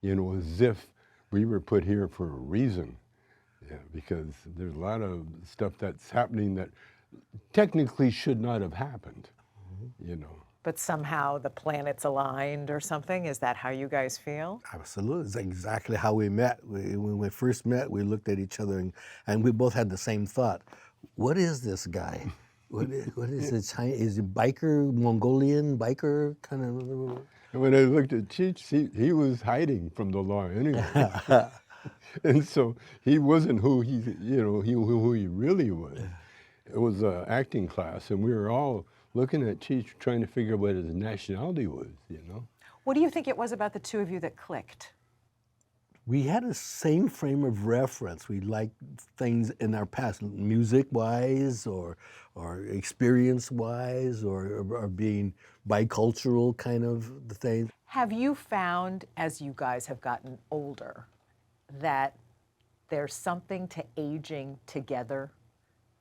you know, as if we were put here for a reason. Yeah, because there's a lot of stuff that's happening that technically should not have happened, you know. But somehow the planets aligned or something? Is that how you guys feel? Absolutely. It's exactly how we met. When we first met, we looked at each other and we both had the same thought. What is this guy? What is it? Is he biker, Mongolian biker kind of? And when I looked at Cheech, he was hiding from the law anyway. And so he wasn't who who he really was. It was an acting class, and we were all looking at Cheech trying to figure out what his nationality was, you know. What do you think it was about the two of you that clicked? We had the same frame of reference. We liked things in our past, music-wise or experience-wise or being bicultural kind of the thing. Have you found, as you guys have gotten older, that there's something to aging together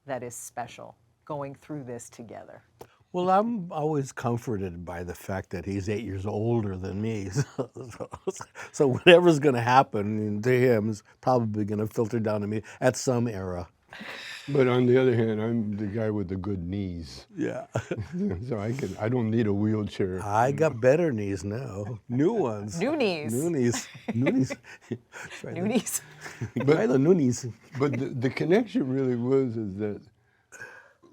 that is special, going through this together? Well, I'm always comforted by the fact that he's 8 years older than me. So whatever's going to happen to him is probably going to filter down to me at some era. But on the other hand, I'm the guy with the good knees. Yeah. So I don't need a wheelchair. I got better knees now. New ones. New knees. New knees. New knees. New knees. Try the new knees. But the connection really is that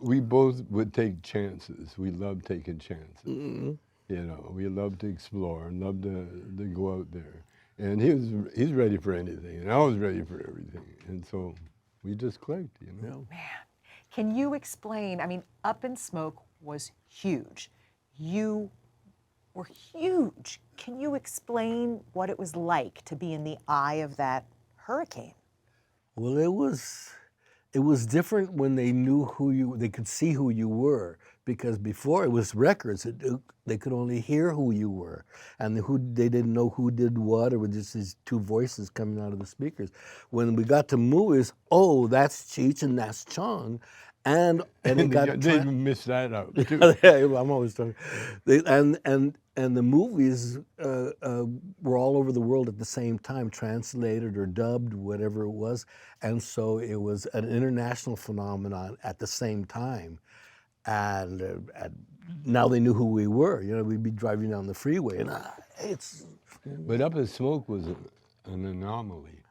we both would take chances. We love taking chances. Mm-hmm. You know, we love to explore and love to go out there. And he's ready for anything, and I was ready for everything. And so we just clicked, you know. Man, can you explain, I mean, Up in Smoke was huge. You were huge. Can you explain what it was like to be in the eye of that hurricane? Well, it was different when they knew they could see who you were, because before it was records. They could only hear who you were, and they didn't know who did what, or just these two voices coming out of the speakers. When we got to movies, oh, that's Cheech and that's Chong, and it got they missed that out too. I'm always talking. And the movies were all over the world at the same time, translated or dubbed, whatever it was. And so it was an international phenomenon at the same time. And now they knew who we were. You know, we'd be driving down the freeway, and it's. But Up in Smoke was an anomaly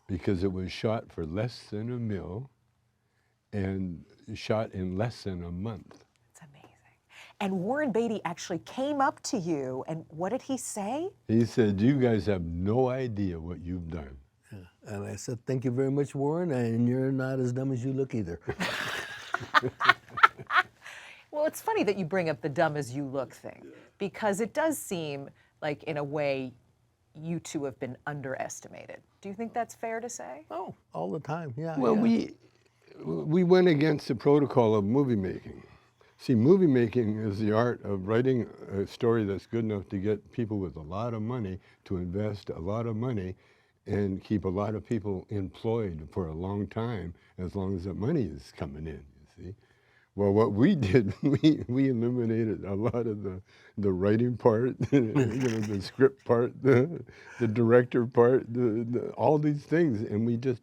because it was shot for less than $1 million and shot in less than a month. And Warren Beatty actually came up to you, and what did he say? He said, "You guys have no idea what you've done." Yeah. And I said, "Thank you very much, Warren, and you're not as dumb as you look either." Well, it's funny that you bring up the dumb as you look thing, because it does seem like, in a way, you two have been underestimated. Do you think that's fair to say? Oh, all the time, yeah. Well, yeah. we went against the protocol of movie making. See, movie making is the art of writing a story that's good enough to get people with a lot of money to invest a lot of money and keep a lot of people employed for a long time, as long as the money is coming in, you see. Well, what we did, we eliminated a lot of the writing part, the script part, the director part, all these things, and we just,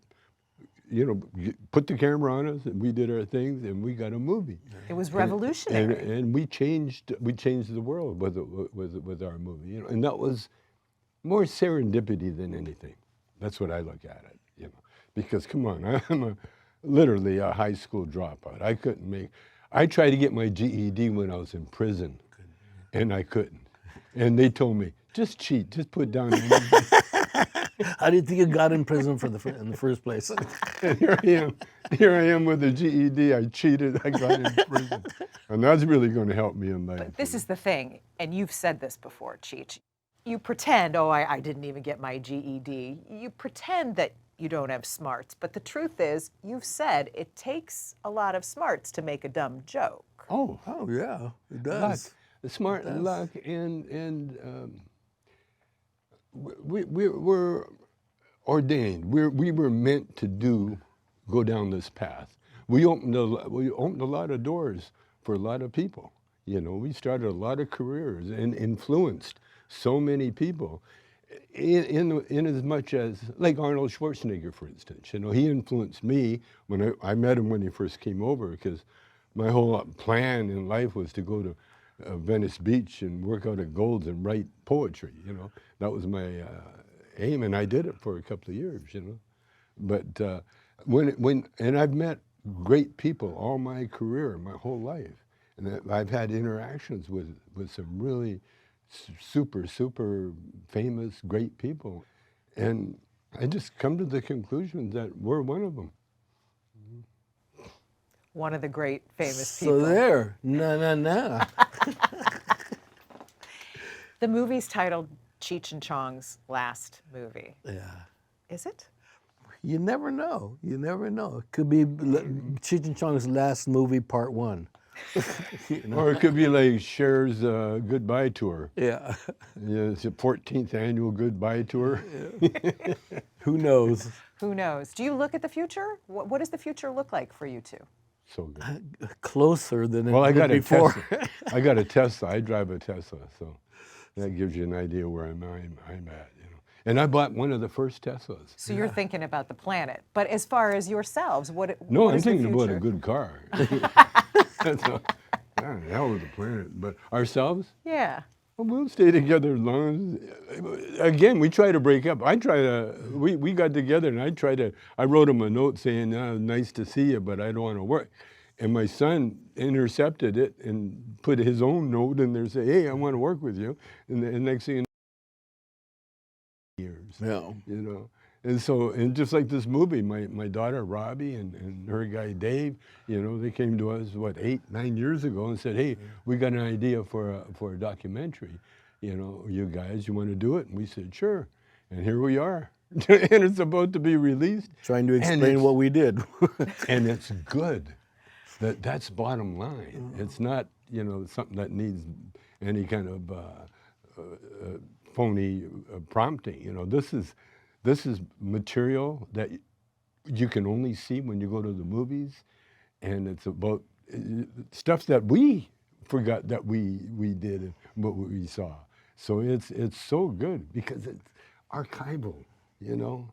put the camera on us, and we did our things, and we got a movie. It was revolutionary. And we changed the world with our movie, and that was more serendipity than anything. That's what I look at it, because come on, I'm literally a high school dropout. I tried to get my GED when I was in prison, and I couldn't. And they told me, just cheat, just put down. How do you think you got in prison in the first place? And here I am with a GED. I cheated. I got in prison, and that's really going to help me in life. But this is the thing, and you've said this before, Cheech. You pretend, I didn't even get my GED. You pretend that you don't have smarts, but the truth is, you've said it takes a lot of smarts to make a dumb joke. Oh yeah, it does. Luck, smart and luck, and we're ordained. We were meant to go down this path. We opened a lot of doors for a lot of people. We started a lot of careers and influenced so many people. in as much as, like Arnold Schwarzenegger, for instance, you know, he influenced me when I met him when he first came over, because my whole plan in life was to go to Venice Beach and work out at Gold's and write poetry, you know. That was my aim, and I did it for a couple of years, you know. But and I've met great people all my career, my whole life, and I've had interactions with some really super famous, great people, and I just come to the conclusion that we're one of them. One of the great famous So people. there, no. The movie's titled Cheech and Chong's last movie. Yeah. Is it? You never know. You never know. It could be Cheech and Chong's last movie, part 1. You know? Or it could be like Cher's goodbye tour. Yeah. Yeah, it's a 14th annual goodbye tour. Who knows? Who knows? Do you look at the future? What does the future look like for you two? So good. Closer than Well, it I did got a before. Tesla. I got a Tesla. I drive a Tesla, so that gives you an idea where I'm at, you know. And I bought one of the first Teslas. So you're thinking about the planet. But as far as yourselves, No, what I'm is the thinking about a future? good car. That's a, yeah, hell with the planet. But ourselves, Yeah. well, we'll stay together as long as. Again, we try to break up. We got together, and I wrote him a note saying, "Nice to see you, but I don't want to work." And my son intercepted it and put his own note in there, say, "Hey, I want to work with you." And the next thing you know, years, Yeah. you know. And just like this movie, my daughter Robbie and her guy Dave, you know, they came to us 8, 9 years ago and said, "Hey, we got an idea for a documentary. You know, you guys, you want to do it?" And we said, "Sure." And here we are, and it's about to be released. Trying to And explain it's- what we did. and it's good. That's bottom line. It's not, you know, something that needs any kind of phony prompting. You know, this is material that you can only see when you go to the movies, and it's about stuff that we forgot that we did and what we saw. So it's so good because it's archival. You know,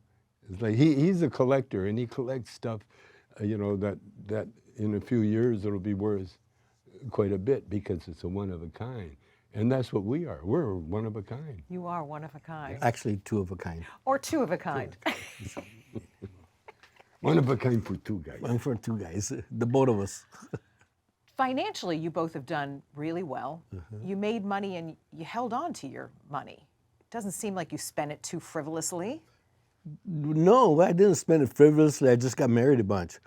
it's like he's a collector and he collects stuff. You know that in a few years it'll be worth quite a bit because it's a one of a kind. And that's what we are. We're one of a kind. You are one of a kind. Actually, 2 of a kind. Or two of a kind. One of a kind for 2 guys. One for 2 guys, the both of us. Financially, you both have done really well. Mm-hmm. You made money and you held on to your money. It doesn't seem like you spent it too frivolously. No, I didn't spend it frivolously. I just got married a bunch.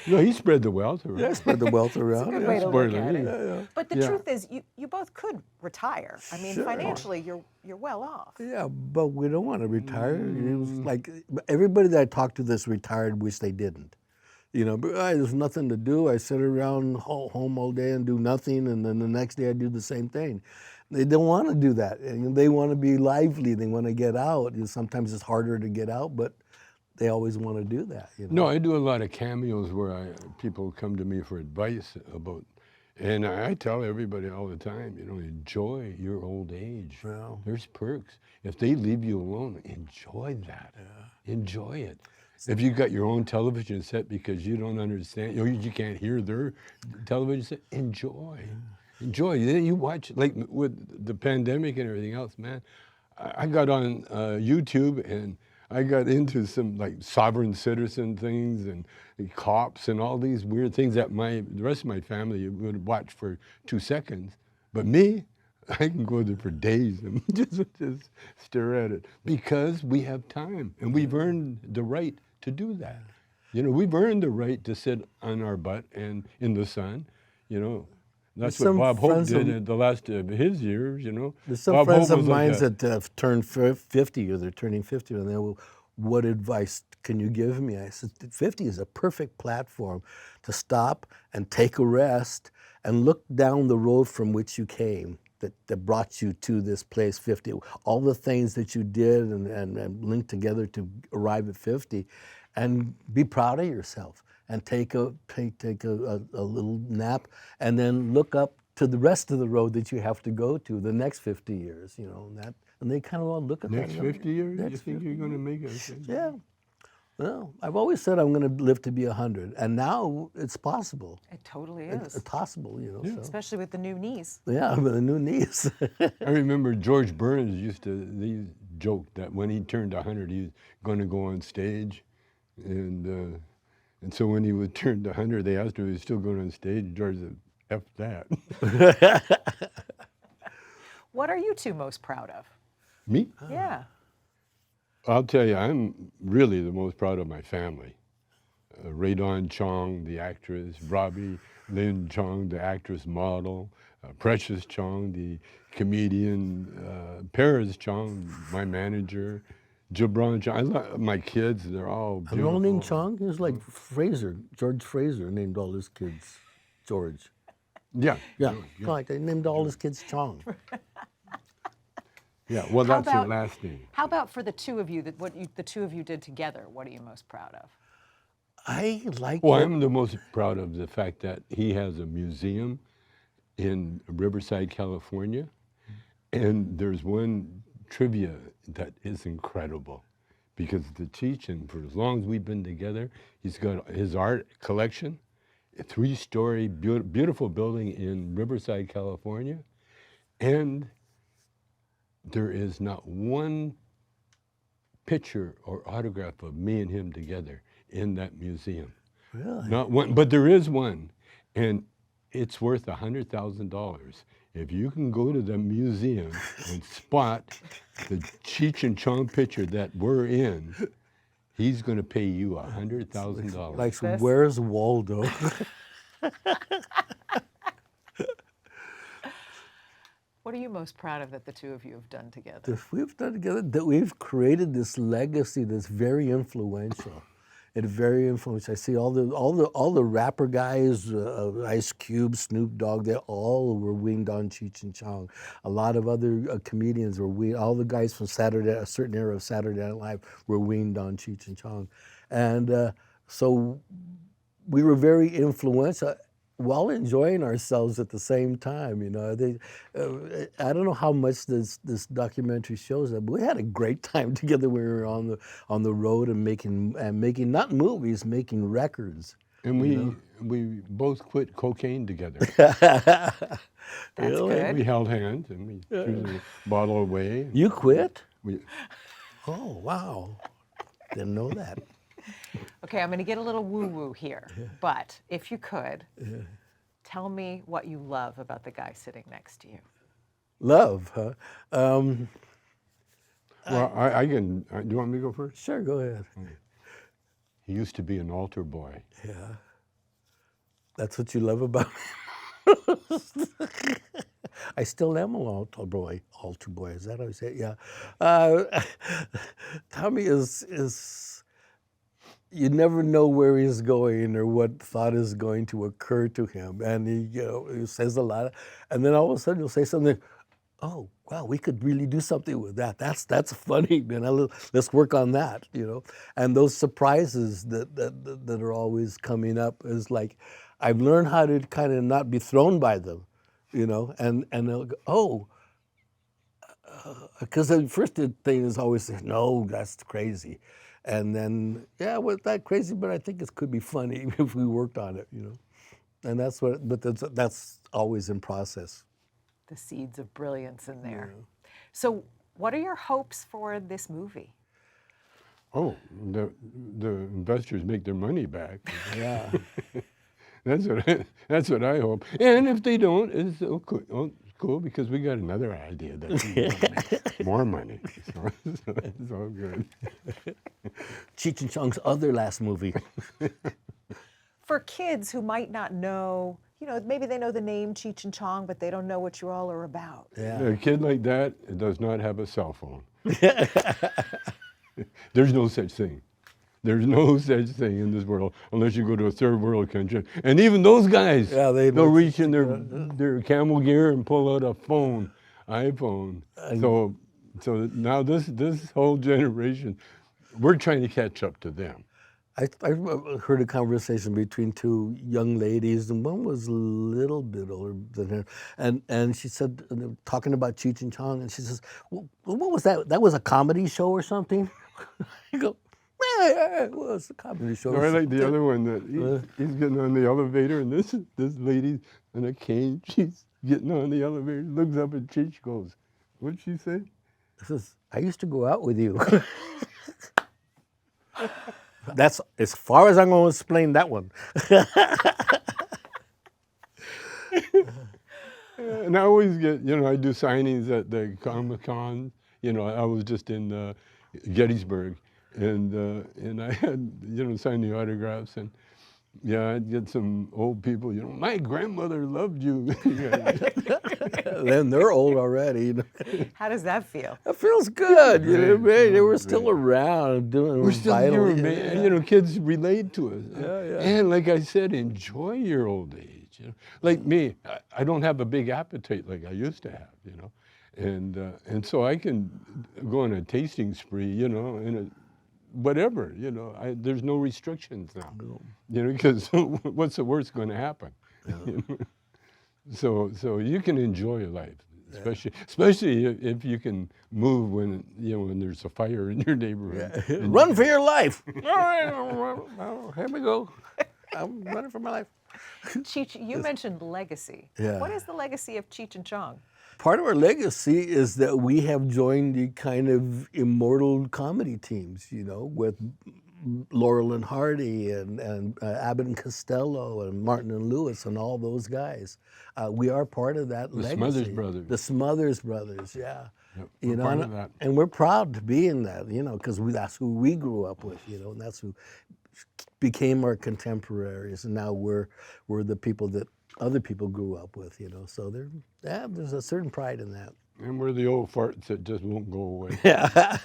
No, he spread the wealth around. I spread the wealth around. Good yeah. way to look Spoiler, at it. yeah. But the Yeah. truth is, you both could retire. I mean, Sure. financially, you're well off. Yeah, but we don't want to retire. It was like everybody that I talked to that's retired wish they didn't. You know, but there's nothing to do. I sit around home all day and do nothing, and then the next day I do the same thing. They don't want to do that. And they want to be lively. They want to get out. And sometimes it's harder to get out, but they always want to do that. You know? No, I do a lot of cameos where people come to me for advice about, and I tell everybody all the time, you know, enjoy your old age. Yeah. There's perks. If they leave you alone, enjoy that. Enjoy it. If you got your own television set because you don't understand, you can't hear their television set, enjoy. Enjoy. Then you watch, like with the pandemic and everything else, man. I got on YouTube and I got into some like sovereign citizen things and cops and all these weird things that the rest of my family would watch for 2 seconds. But me, I can go there for days and just stare at it because we have time and we've earned the right to do that. You know, we've earned the right to sit on our butt and in the sun, you know. That's what Some Bob Hope friends did of- at the last of his years, you know. There's some Bob friends Hope of was like mine a- that have turned 50 or they're turning 50 and they will, what advice can you give me? I said, 50 is a perfect platform to stop and take a rest and look down the road from which you came that brought you to this place 50. All the things that you did and linked together to arrive at 50 and be proud of yourself and take a little nap and then look up to the rest of the road that you have to go to the next 50 years, you know, and they kind of all look at Next that. 50 years, you Next think you're going to make it? Yeah. Well, I've always said I'm going to live to be 100, and now it's possible. It totally It's is, possible, you know. So. especially with the new knees. Yeah, with the new knees. I remember George Burns used to joke that when he turned 100, he was going to go on stage, and so when he was turned 100, they asked him if he was still going on stage. George said, "F that." What are you two most proud of? Me? Yeah. I'll tell you, I'm really the most proud of my family. Radon Chong, the actress, Robbie Lynn Chong, the actress model, Precious Chong, the comedian, Paris Chong, my manager, Gibran Chong. I love my kids, they're all And beautiful. all named Chong? He was like Fraser, George Fraser named all his kids George. Yeah. Yeah, George, kinda like they named all his kids Chong. Yeah, well, How that's their about- last name. How about for the two of you, the two of you did together? What are you most proud of? I like Well, I'm the most proud of the fact that he has a museum in Riverside, California, and there's one trivia that is incredible, because the Cheech, and for as long as we've been together, he's got his art collection, a 3-story beautiful building in Riverside, California, and there is not one picture or autograph of me and him together in that museum. Really? Not one, but there is one, and it's worth $100,000. If you can go to the museum and spot the Cheech and Chong picture that we're in, he's going to pay you $100,000. Like, This? where's Waldo? What are you most proud of that the two of you have done together? That we've done together, that we've created this legacy that's very influential. It's very influential. I see all the rapper guys, Ice Cube, Snoop Dogg, they all were weaned on Cheech and Chong. A lot of other comedians were weaned. All the guys from a certain era of Saturday Night Live were weaned on Cheech and Chong, and so we were very influential, while enjoying ourselves at the same time. You know, I don't know how much this documentary shows that, but we had a great time together when we were on the road and making not movies, making records. And we both quit cocaine together. That's Really? good. We held hands and we threw the bottle away. and You quit? we, Oh, wow. Didn't know that. Okay, I'm going to get a little woo-woo here, but if you could, tell me what you love about the guy sitting next to you. Love, huh? well, I can. Do you want me to go first? Sure, go ahead. He used to be an altar boy. Yeah. That's what you love about me? I still am an altar boy. Altar boy, is that how you say it? Yeah. Tommy is, you never know where he's going or what thought is going to occur to him. And he says a lot. And then all of a sudden he'll say something, oh, wow, we could really do something with that. That's funny, man. Let's work on that, you know. And those surprises that are always coming up is like, I've learned how to kind of not be thrown by them, you know. And they'll go, oh, because the first thing is always, no, that's crazy. And then, yeah, well, that crazy, but I think it could be funny if we worked on it, you know. And that's always in process. The seeds of brilliance in there. So what are your hopes for this movie? Oh, the investors make their money back. Yeah. That's what I hope. And if they don't, it's cool because we got another idea that's more money. So it's all good. Cheech and Chong's other last movie. For kids who might not know, maybe they know the name Cheech and Chong, but they don't know what you all are about. Yeah. A kid like that does not have a cell phone. There's no such thing. There's no such thing in this world unless you go to a third world country. And even those guys, Yeah, they'll reach in their camel gear and pull out a iPhone. So now this whole generation, we're trying to catch up to them. I heard a conversation between two young ladies, and one was a little bit older than her, and she said, talking about Cheech and Chong, and she says, well, what was that? That was a comedy show or something? I go, yeah, it was a comedy show. No, I like the other one that he's getting on the elevator, and this lady in a cane, she's getting on the elevator, looks up at Cheech, goes, "What'd she say?" Says, I used to go out with you. That's as far as I'm going to explain that one. And I always get, I do signings at the Comic-Con. I was just in Gettysburg, and I had, sign the autographs, and yeah, I'd get some old people, my grandmother loved you. Then they're old already. How does that feel? It feels good, man. Great. They were still around doing We're still vital. here, man. Kids relate to us. Yeah. And like I said, enjoy your old age. Like me, I don't have a big appetite like I used to have, and so I can go on a tasting spree, in whatever, there's no restrictions now, because what's the worst going to happen? So you can enjoy life, especially if you can move when there's a fire in your neighborhood. Yeah. Run for your life. All right, here we go. I'm running for my life. Cheech, you mentioned legacy. Yeah. What is the legacy of Cheech and Chong? Part of our legacy is that we have joined the kind of immortal comedy teams, with Laurel and Hardy and Abbott and Costello and Martin and Lewis and all those guys. We are part of that legacy. Smothers Brothers. The Smothers Brothers, yeah. Yep, we're part of and, that. and we're proud to be in that, because that's who we grew up with, and that's who became our contemporaries, and now we're the people that other people grew up with, So there's a certain pride in that. And we're the old farts that just won't go away. Yeah.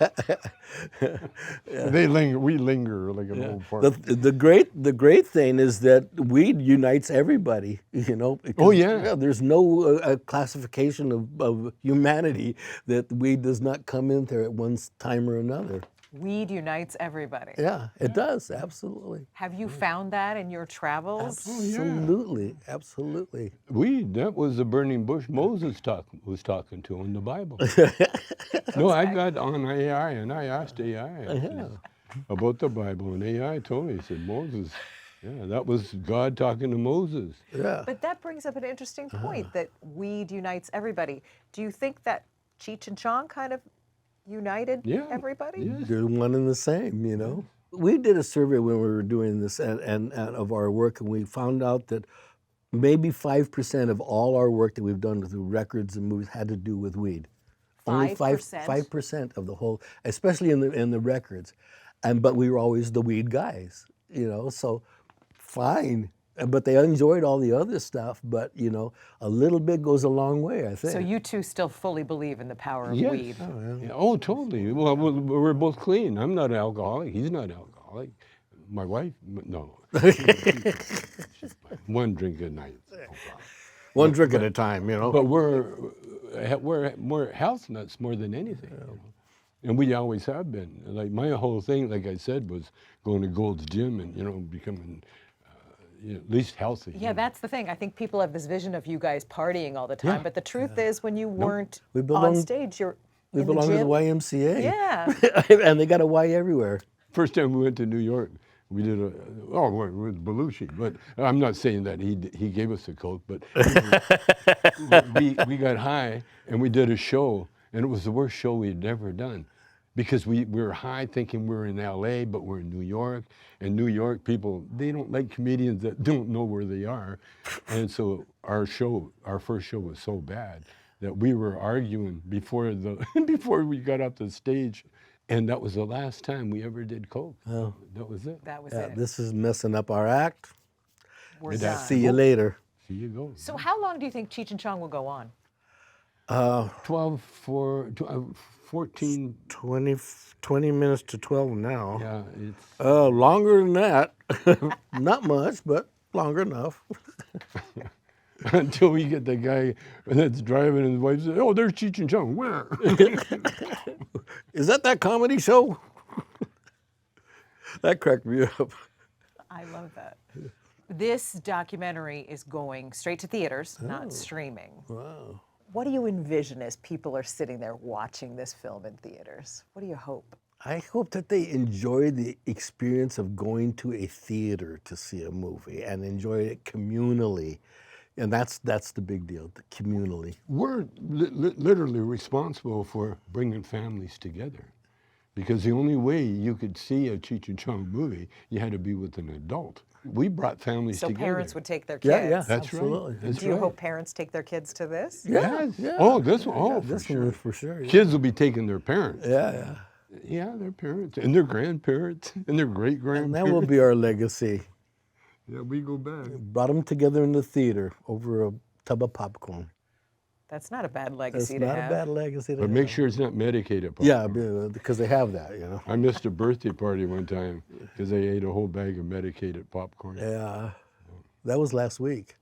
They linger. We linger like an old fart. The great thing is that weed unites everybody. Because, Oh, yeah. There's no classification of humanity that weed does not come in there at one time or another. Weed unites everybody. Yeah, it does, absolutely. Have you found that in your travels? Absolutely, absolutely. That was the burning bush Moses was talking to in the Bible. No, I got on AI, and I asked AI about the Bible, and AI told me, he said, Moses, that was God talking to Moses. Yeah. But that brings up an interesting point, that weed unites everybody. Do you think that Cheech and Chong kind of united everybody? Yes. They're one and the same, We did a survey when we were doing this and of our work, and we found out that maybe 5% of all our work that we've done through records and movies had to do with weed. 5%? Only 5% of the whole, especially in the records. But we were always the weed guys, so fine. But they enjoyed all the other stuff, but, a little bit goes a long way, I think. So you two still fully believe in the power of Yes. weed? Oh, totally. Well, we're both clean. I'm not an alcoholic. He's not an alcoholic. My wife, no. One drink a night. No problem. One drink at a time, But we're health nuts more than anything. And we always have been. Like my whole thing, like I said, was going to Gold's Gym and becoming at least healthy. Yeah, that's the thing. I think people have this vision of you guys partying all the time, but the truth is, when you weren't on stage, you're We in the belong to the gym. YMCA. Yeah. And they got a Y everywhere. First time we went to New York, we did with Belushi, but I'm not saying that he gave us a coke, but we got high and we did a show, and it was the worst show we'd ever done. Because we were high thinking we were in LA, but we're in New York. And New York people, they don't like comedians that don't know where they are. And so our first show was so bad that we were arguing before we got off the stage. And that was the last time we ever did coke. Oh. That was it. That was Yeah, it. this is messing up our act. We're done. See you later. See you go. So how long do you think Cheech and Chong will go on? 14. 20 minutes to 12 now. Yeah, it's. Longer than that. Not much, but longer enough. Until we get the guy that's driving and his wife says, "Oh, there's Cheech and Chong. Where?" Is that comedy show? That cracked me up. I love that. This documentary is going straight to theaters, not streaming. Wow. What do you envision as people are sitting there watching this film in theaters? What do you hope? I hope that they enjoy the experience of going to a theater to see a movie and enjoy it communally. And that's the big deal, the communally. We're literally responsible for bringing families together. Because the only way you could see a Cheech and Chong movie, you had to be with an adult. We brought families So together. parents would take their kids. Yeah, That's absolutely. right. That's Do you right. hope parents take their kids to this? Yes. Yeah. Oh, this one. Oh, Yeah, for this sure. one for sure. Yeah. Kids will be taking their parents. Yeah. Yeah, their parents and their grandparents and their great And grandparents. that will be our legacy. Yeah, we go back. Brought them together in the theater over a tub of popcorn. That's not a bad That's legacy not to a have. bad legacy to But make have. sure it's not medicated popcorn. Yeah, because they have that, you know. I missed a birthday party one time because they ate a whole bag of medicated popcorn. Yeah, that was last week.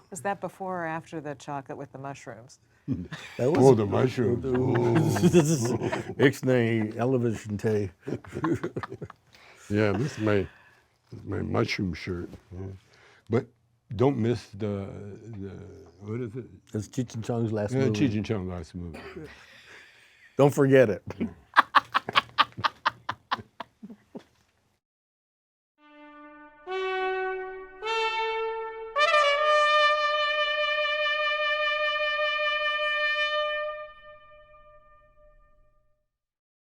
Was that before or after the chocolate with the mushrooms? That was Oh, the mushrooms. Ixnay television tape. Yeah, this is my mushroom shirt. Yeah. But don't miss the what is it? It's Cheech and Chong's last Cheech movie. and Chong last movie. Don't forget it.